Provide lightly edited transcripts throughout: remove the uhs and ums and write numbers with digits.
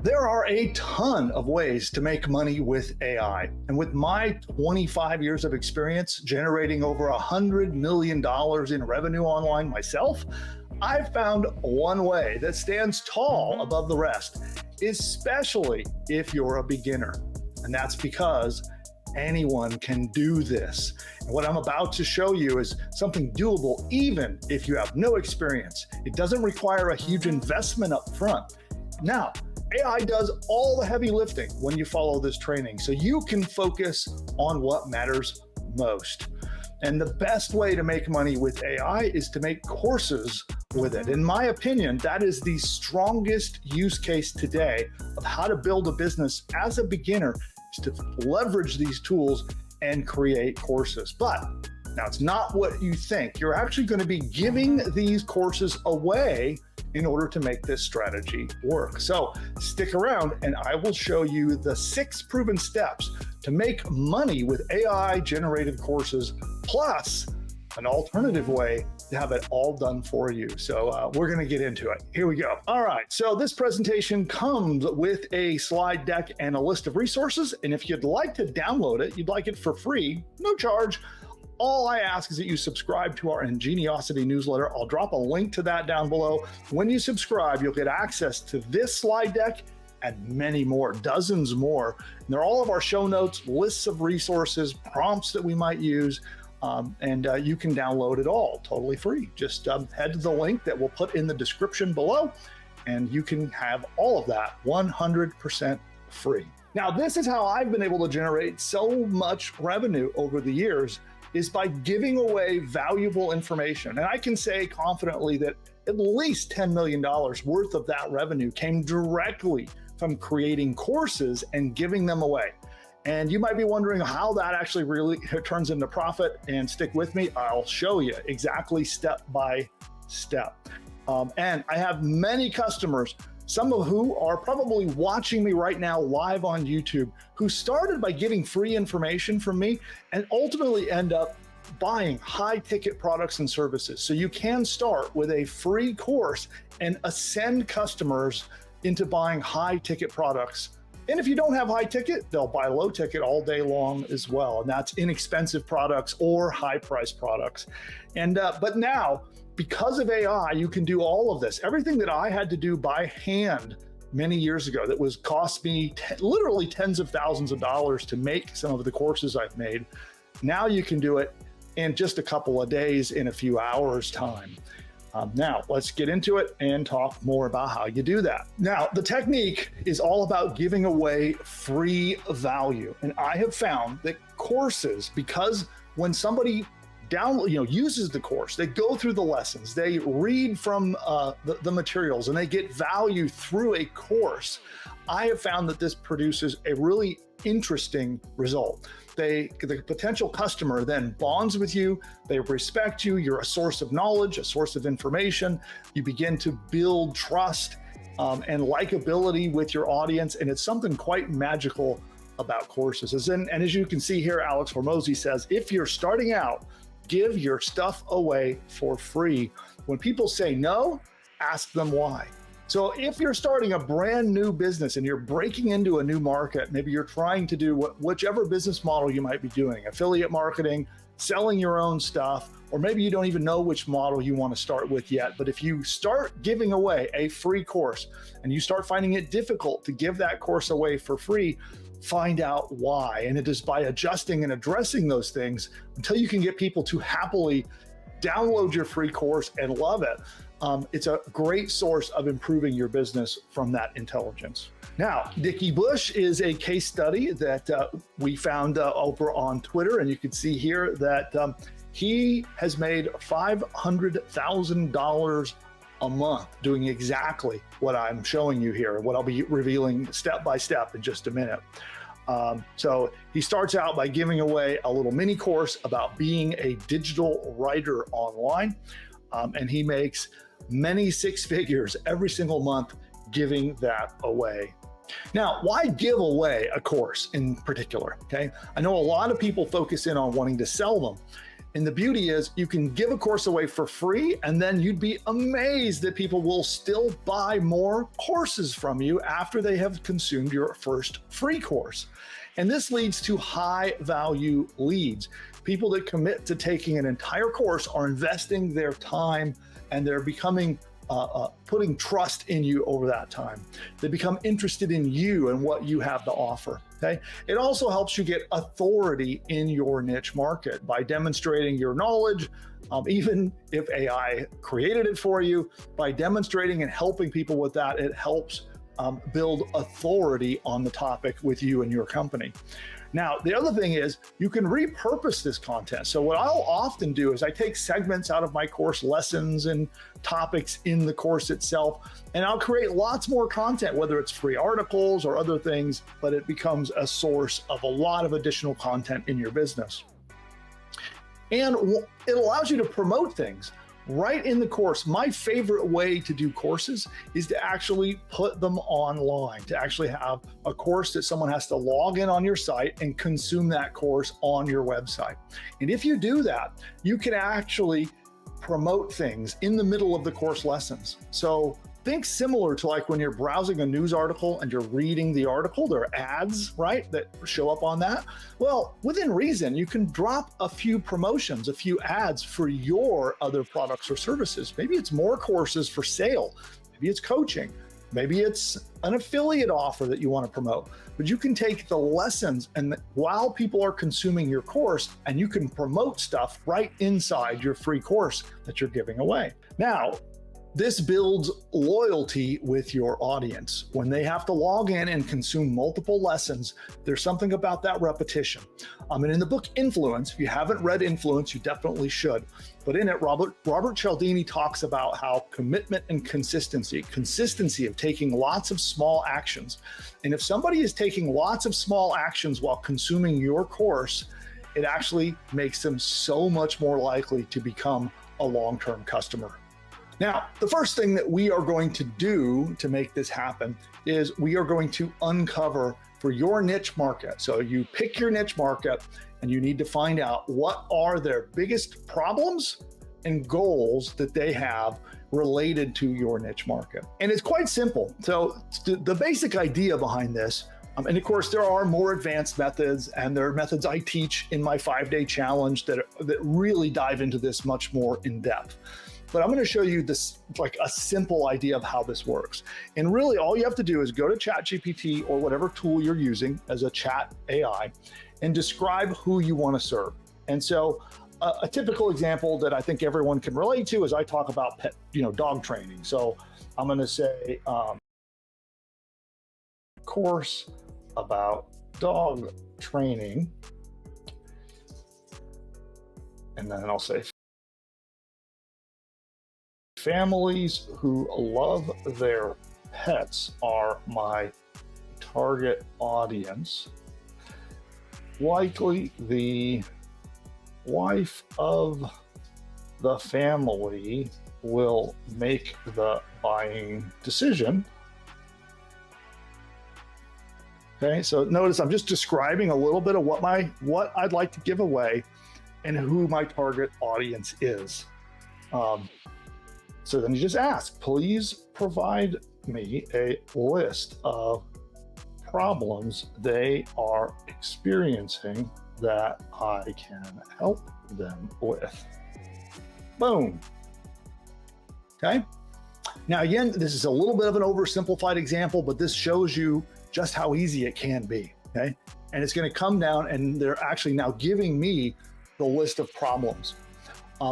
There are a ton of ways to make money with AI. And with my 25 years of experience generating over $100 million in revenue online myself, I've found one way that stands tall above the rest, especially if you're a beginner. And that's because anyone can do this. And what I'm about to show you is something doable even if you have no experience. It doesn't require a huge investment up front. Now, AI does all the heavy lifting when you follow this training, so you can focus on what matters most. And the best way to make money with AI is to make courses with it. In my opinion, that is the strongest use case today of how to build a business as a beginner, is to leverage these tools and create courses. But now it's not what you think. You're actually going to be giving these courses away in order to make this strategy work. So stick around and I will show you the 6 proven steps to make money with AI generated courses, plus an alternative way to have it all done for you. So we're gonna get into it. Here we go. All right, so this presentation comes with a slide deck and a list of resources. And if you'd like to download it, you'd like it for free, no charge. All I ask is that you subscribe to our Ingeniosity newsletter. I'll drop a link to that down below. When you subscribe, you'll get access to this slide deck and many more, dozens more. And they're all of our show notes, lists of resources, prompts that we might use, and you can download it all totally free. Just head to the link that we'll put in the description below, and you can have all of that 100% free. Now, this is how I've been able to generate so much revenue over the years, is by giving away valuable information. And I can say confidently that at least $10 million worth of that revenue came directly from creating courses and giving them away. And you might be wondering how that actually really turns into profit, and stick with me. I'll show you exactly step by step. And I have many customers, some of who are probably watching me right now live on YouTube, who started by getting free information from me and ultimately end up buying high ticket products and services. So you can start with a free course and ascend customers into buying high ticket products. And if you don't have high ticket, they'll buy low ticket all day long as well. And that's inexpensive products or high price products. And but now, because of AI, you can do all of this. Everything that I had to do by hand many years ago that was cost me literally tens of thousands of dollars to make some of the courses I've made, now you can do it in just a couple of days, in a few hours time. Now let's get into it and talk more about how you do that. Now, the technique is all about giving away free value. And I have found that courses, because when somebody uses the course, they go through the lessons, they read from the materials, and they get value through a course, I have found that this produces a really interesting result. The potential customer then bonds with you, they respect you, you're a source of knowledge, a source of information, you begin to build trust and likability with your audience, and it's something quite magical about courses. And as you can see here, Alex Hormozy says, if you're starting out, give your stuff away for free. When people say no, ask them why. So if you're starting a brand new business and you're breaking into a new market, maybe you're trying to do whichever business model you might be doing, affiliate marketing, selling your own stuff, or maybe you don't even know which model you want to start with yet. But if you start giving away a free course and you start finding it difficult to give that course away for free, find out why. And it is by adjusting and addressing those things until you can get people to happily download your free course and love it. It's a great source of improving your business from that intelligence. Now, Dickie Bush is a case study that we found over on Twitter, and you can see here that he has made $500,000 a month doing exactly what I'm showing you here, what I'll be revealing step by step in just a minute. So he starts out by giving away a little mini course about being a digital writer online, and he makes many 6 figures every single month giving that away. Now, why give away a course in particular? Okay, I know a lot of people focus in on wanting to sell them, And the beauty is you can give a course away for free, and then you'd be amazed that people will still buy more courses from you after they have consumed your first free course. And this leads to high value leads. People that commit to taking an entire course are investing their time, and they're becoming putting trust in you over that time. They become interested in you and what you have to offer. Okay. It also helps you get authority in your niche market by demonstrating your knowledge, even if AI created it for you. By demonstrating and helping people with that, it helps build authority on the topic with you and your company. Now, the other thing is you can repurpose this content. So what I'll often do is I take segments out of my course lessons and topics in the course itself, and I'll create lots more content, whether it's free articles or other things, but it becomes a source of a lot of additional content in your business. And it allows you to promote things right in the course. My favorite way to do courses is to actually put them online, to actually have a course that someone has to log in on your site and consume that course on your website. And if you do that, you can actually promote things in the middle of the course lessons. So think similar to like when you're browsing a news article and you're reading the article, there are ads, right, that show up on that. Well, within reason, you can drop a few promotions, a few ads for your other products or services. Maybe it's more courses for sale. Maybe it's coaching. Maybe it's an affiliate offer that you want to promote. But you can take the lessons and while people are consuming your course, and you can promote stuff right inside your free course that you're giving away. Now, this builds loyalty with your audience. When they have to log in and consume multiple lessons, there's something about that repetition. And in the book Influence, if you haven't read Influence, you definitely should. But in it, Robert Cialdini talks about how commitment and consistency of taking lots of small actions. And if somebody is taking lots of small actions while consuming your course, it actually makes them so much more likely to become a long-term customer. Now, the first thing that we are going to do to make this happen is we are going to uncover for your niche market. So you pick your niche market and you need to find out what are their biggest problems and goals that they have related to your niche market. And it's quite simple. So the basic idea behind this, and of course, there are more advanced methods, and there are methods I teach in my 5-day challenge that really dive into this much more in depth. But I'm going to show you this, like a simple idea of how this works. And really all you have to do is go to ChatGPT or whatever tool you're using as a chat AI and describe who you want to serve. And so a typical example that I think everyone can relate to is I talk about pet, dog training. So I'm going to say course about dog training. And then I'll say families who love their pets are my target audience. Likely the wife of the family will make the buying decision. Okay, so notice I'm just describing a little bit of what I'd like to give away and who my target audience is. So then you just ask, please provide me a list of problems they are experiencing that I can help them with. Boom. Okay. Now, again, this is a little bit of an oversimplified example, but this shows you just how easy it can be. Okay. And it's going to come down and they're actually now giving me the list of problems.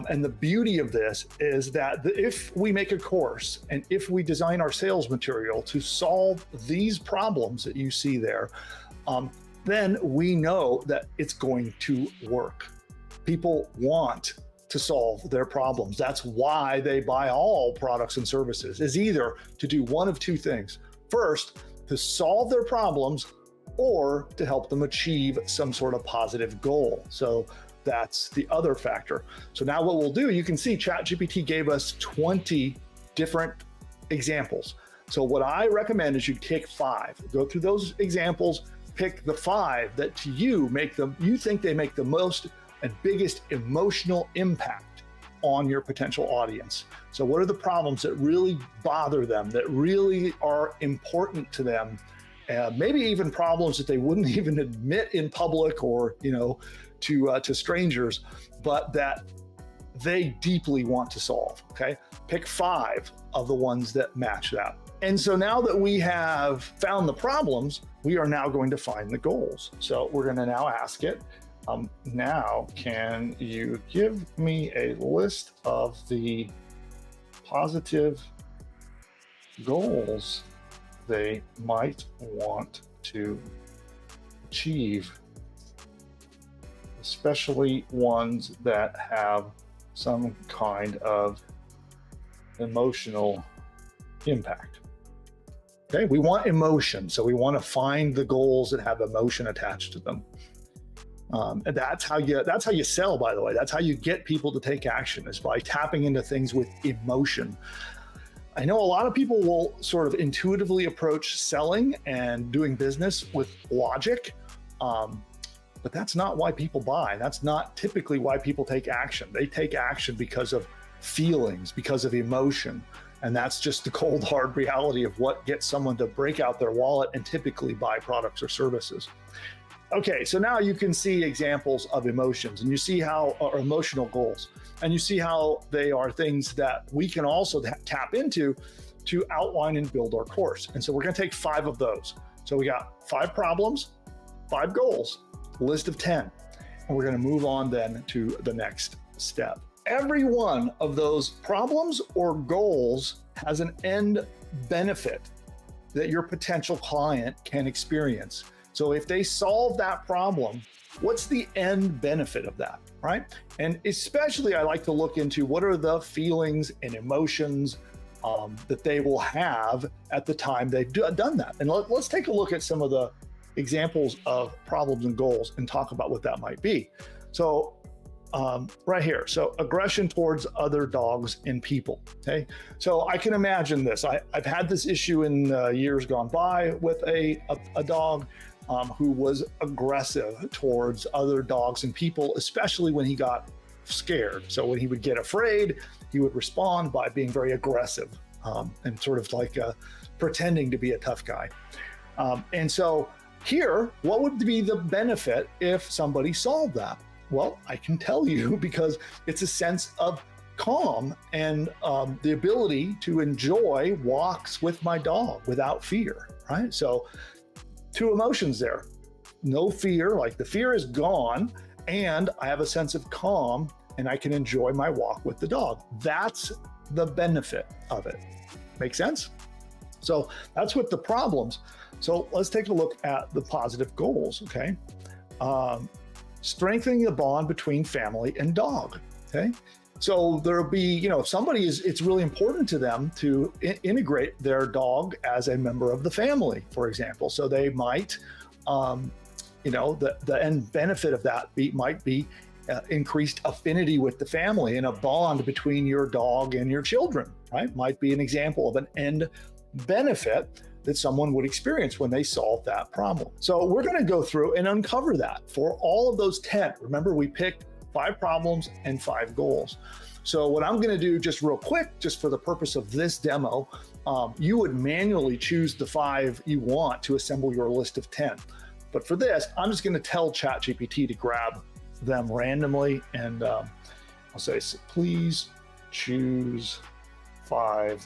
And the beauty of this is that if we make a course and if we design our sales material to solve these problems that you see there, then we know that it's going to work. People want to solve their problems. That's why they buy all products and services, is either to do one of two things. First, to solve their problems or to help them achieve some sort of positive goal. So that's the other factor. So now what we'll do, you can see ChatGPT gave us 20 different examples. So what I recommend is you take 5, go through those examples, pick the 5 that to you think they make the most and biggest emotional impact on your potential audience. So what are the problems that really bother them, that really are important to them? Maybe even problems that they wouldn't even admit in public or, to strangers, but that they deeply want to solve, okay? Pick 5 of the ones that match that. And so now that we have found the problems, we are now going to find the goals. So we're going to now ask it, now can you give me a list of the positive goals they might want to achieve, especially ones that have some kind of emotional impact. Okay, we want emotion, so we want to find the goals that have emotion attached to them. And that's how you sell, by the way. That's how you get people to take action, is by tapping into things with emotion. I know a lot of people will sort of intuitively approach selling and doing business with logic, but that's not why people buy. That's not typically why people take action. They take action because of feelings, because of emotion. And that's just the cold, hard reality of what gets someone to break out their wallet and typically buy products or services. Okay, so now you can see examples of emotions, and you see how are emotional goals, and you see how they are things that we can also tap into to outline and build our course. And so we're going to take 5 of those. So we got 5 problems, 5 goals, list of 10, and we're going to move on then to the next step. Every one of those problems or goals has an end benefit that your potential client can experience. So if they solve that problem, what's the end benefit of that, right? And especially I like to look into what are the feelings and emotions that they will have at the time they've done that. And let's take a look at some of the examples of problems and goals and talk about what that might be. So right here, so aggression towards other dogs and people, okay? So I can imagine this. I've had this issue in years gone by with a dog who was aggressive towards other dogs and people, especially when he got scared. So when he would get afraid, he would respond by being very aggressive and sort of like pretending to be a tough guy. And so here, what would be the benefit if somebody solved that? Well, I can tell you, because it's a sense of calm and the ability to enjoy walks with my dog without fear, right? So 2 emotions there. No fear, like the fear is gone, and I have a sense of calm and I can enjoy my walk with the dog. That's the benefit of it. Make sense? So that's with the problems. So let's take a look at the positive goals, okay? Strengthening the bond between family and dog, okay? So there'll be, if somebody it's really important to them to integrate their dog as a member of the family, for example. So they might, the end benefit of that might be increased affinity with the family and a bond between your dog and your children, right? Might be an example of an end benefit that someone would experience when they solve that problem. So we're going to go through and uncover that for all of those 10. Remember, we picked 5 problems and 5 goals. So what I'm going to do just real quick, just for the purpose of this demo, you would manually choose the 5 you want to assemble your list of 10. But for this, I'm just going to tell ChatGPT to grab them randomly. And I'll say, please choose 5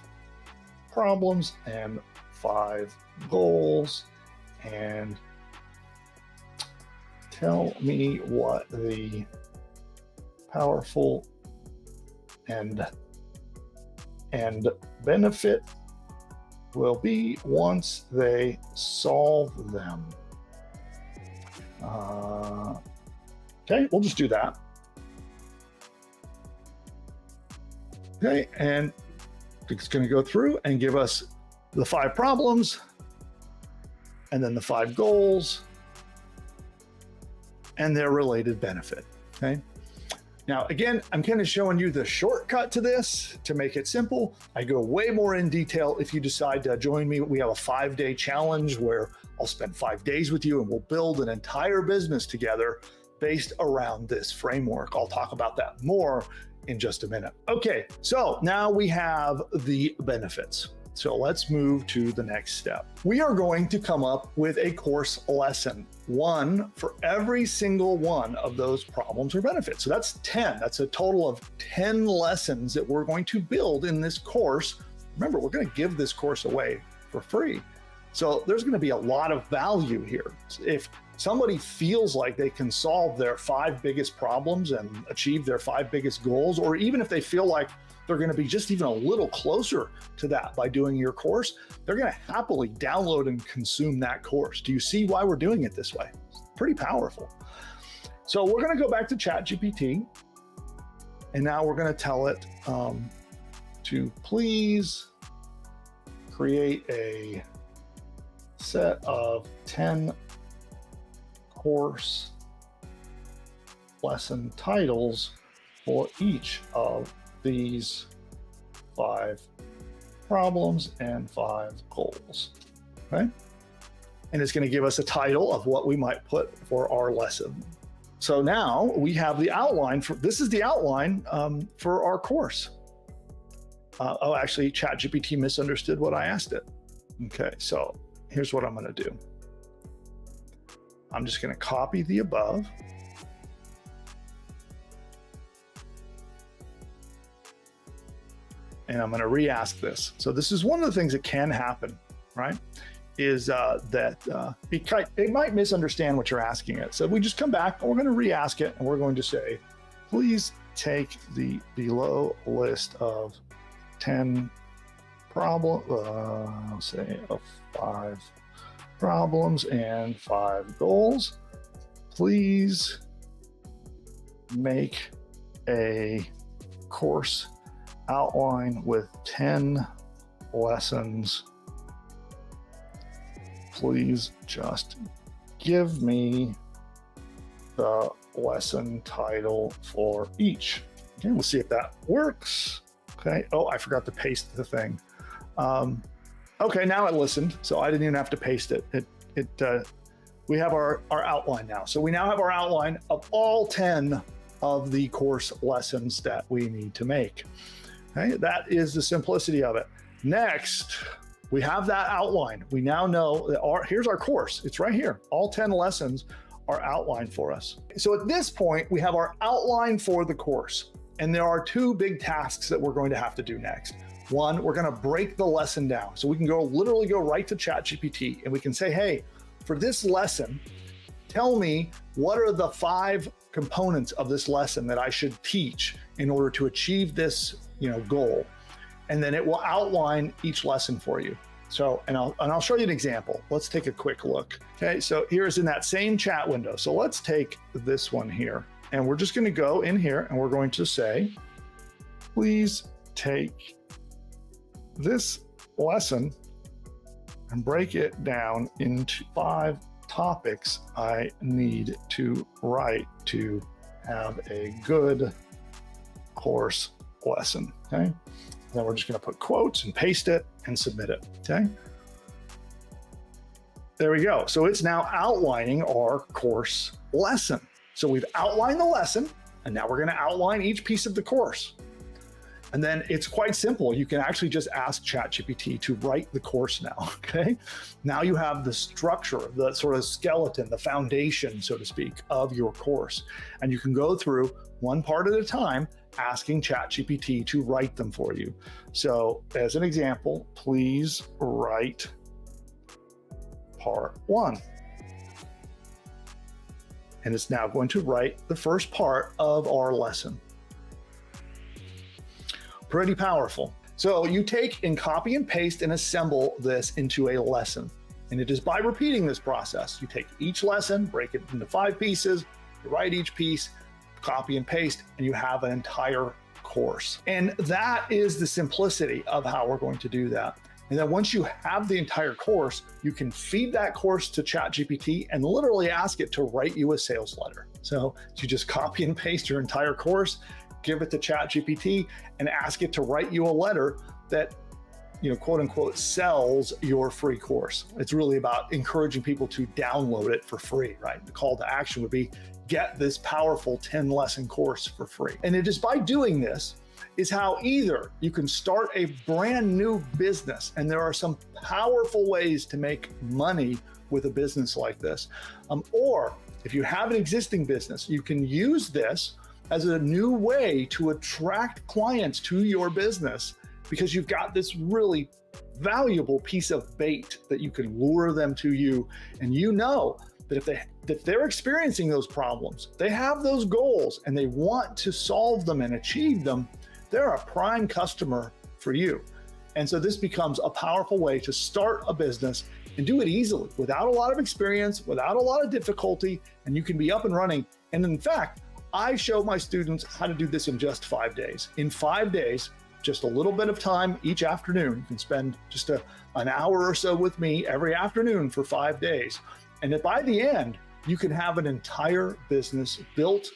problems and 5 goals, and tell me what the powerful and benefit will be once they solve them. Okay, we'll just do that. Okay, and it's going to go through and give us the 5 problems, and then the 5 goals, and their related benefit, okay? Now, again, I'm kind of showing you the shortcut to this to make it simple. I go way more in detail if you decide to join me. We have a 5-day challenge where I'll spend 5 days with you and we'll build an entire business together based around this framework. I'll talk about that more in just a minute. Okay, so now we have the benefits. So let's move to the next step. We are going to come up with a course lesson, one for every single one of those problems or benefits. So that's 10. That's a total of 10 lessons that we're going to build in this course. Remember, we're going to give this course away for free. So there's going to be a lot of value here. If somebody feels like they can solve their 5 biggest problems and achieve their 5 biggest goals, or even if they feel like they're going to be just even a little closer to that by doing your course, they're going to happily download and consume that course. Do you see why we're doing it this way? It's pretty powerful. So we're going to go back to ChatGPT, and now we're going to tell it to please create a set of 10 course lesson titles for each of these 5 problems and 5 goals, okay? And it's going to give us a title of what we might put for our lesson. So now we have the outline for, this is the outline for our course. Oh, actually, ChatGPT misunderstood what I asked it. Okay, so here's what I'm going to do. I'm just going to copy the above. And I'm going to re-ask this. So this is one of the things that can happen, right? Is that it might misunderstand what you're asking it. So we just come back and we're going to re-ask it, and we're going to say, please take the below list of 10 say of 5 problems and 5 goals. Please make a course outline with 10 lessons. Please just give me the lesson title for each. Okay, we'll see if that works. Okay, oh, I forgot to paste the thing. Okay, now it listened, so I didn't even have to paste it. We have our outline now. So we now have our outline of all 10 of the course lessons that we need to make. Okay, that is the simplicity of it. Next, we have that outline. We now know that here's our course. It's right here. All 10 lessons are outlined for us. So at this point, we have our outline for the course. And there are 2 big tasks that we're going to have to do next. One, we're going to break the lesson down. So we can literally go right to ChatGPT and we can say, hey, for this lesson, tell me what are the 5 components of this lesson that I should teach in order to achieve this, goal. And then it will outline each lesson for you. So, and I'll show you an example. Let's take a quick look. Okay, so here's in that same chat window. So let's take this one here, and we're just going to go in here and we're going to say, please take this lesson and break it down into 5 topics I need to write to have a good course lesson. Okay, then we're just going to put quotes and paste it and submit it. Okay, there we go. So it's now outlining our course lesson. So we've outlined the lesson, and now we're going to outline each piece of the course. And then it's quite simple. You can actually just ask ChatGPT to write the course now, okay? Now you have the structure, the sort of skeleton, the foundation, so to speak, of your course. And you can go through one part at a time, asking ChatGPT to write them for you. So as an example, please write part 1. And it's now going to write the first part of our lesson. Pretty powerful. So you take and copy and paste and assemble this into a lesson. And it is by repeating this process. You take each lesson, break it into 5 pieces, you write each piece, copy and paste, and you have an entire course. And that is the simplicity of how we're going to do that. And then once you have the entire course, you can feed that course to ChatGPT and literally ask it to write you a sales letter. So you just copy and paste your entire course, give it to ChatGPT, and ask it to write you a letter that quote unquote, sells your free course. It's really about encouraging people to download it for free, right? The call to action would be get this powerful 10 lesson course for free. And it is by doing this is how either you can start a brand new business, and there are some powerful ways to make money with a business like this, or if you have an existing business, you can use this as a new way to attract clients to your business, because you've got this really valuable piece of bait that you can lure them to you. And you know that if they're experiencing those problems, they have those goals and they want to solve them and achieve them, they're a prime customer for you. And so this becomes a powerful way to start a business and do it easily, without a lot of experience, without a lot of difficulty, and you can be up and running. And in fact, I show my students how to do this in just 5 days. In 5 days, just a little bit of time each afternoon. You can spend just an hour or so with me every afternoon for 5 days. And by the end, you can have an entire business built,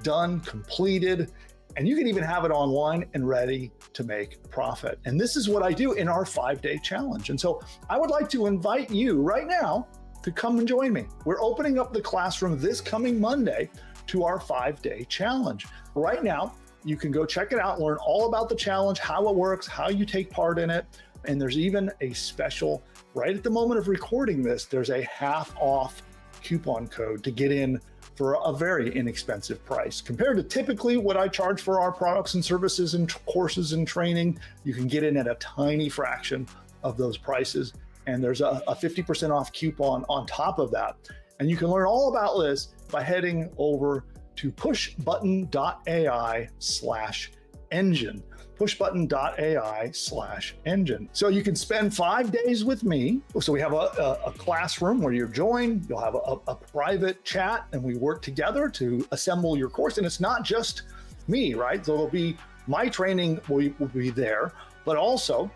done, completed, and you can even have it online and ready to make profit. And this is what I do in our 5-day challenge. And so I would like to invite you right now to come and join me. We're opening up the classroom this coming Monday to our 5-day challenge. Right now, you can go check it out, learn all about the challenge, how it works, how you take part in it. And there's even a special, right at the moment of recording this, there's a half off coupon code to get in for a very inexpensive price. Compared to typically what I charge for our products and services and courses and training, you can get in at a tiny fraction of those prices. And there's a 50% off coupon on top of that. And you can learn all about this by heading over to pushbutton.ai/engine. pushbutton.ai/engine. So you can spend 5 days with me. So we have a classroom where you're joined. You'll have a private chat, and we work together to assemble your course. And it's not just me, right? So it'll be my training will be there, but also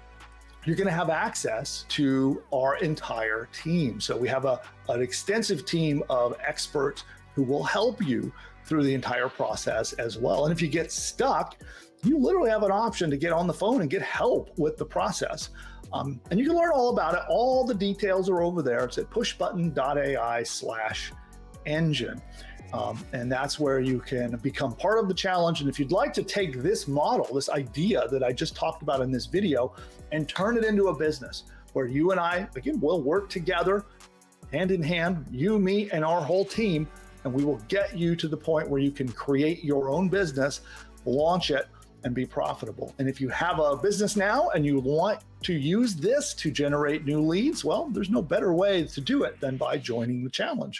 you're going to have access to our entire team. So we have an extensive team of experts who will help you through the entire process as well. And if you get stuck, you literally have an option to get on the phone and get help with the process. And you can learn all about it. All the details are over there. It's at pushbutton.ai/engine. And that's where you can become part of the challenge. And if you'd like to take this model, this idea that I just talked about in this video, and turn it into a business where you and I, again, will work together hand in hand, you, me, and our whole team, and we will get you to the point where you can create your own business, launch it, and be profitable. And if you have a business now and you want to use this to generate new leads, well, there's no better way to do it than by joining the challenge.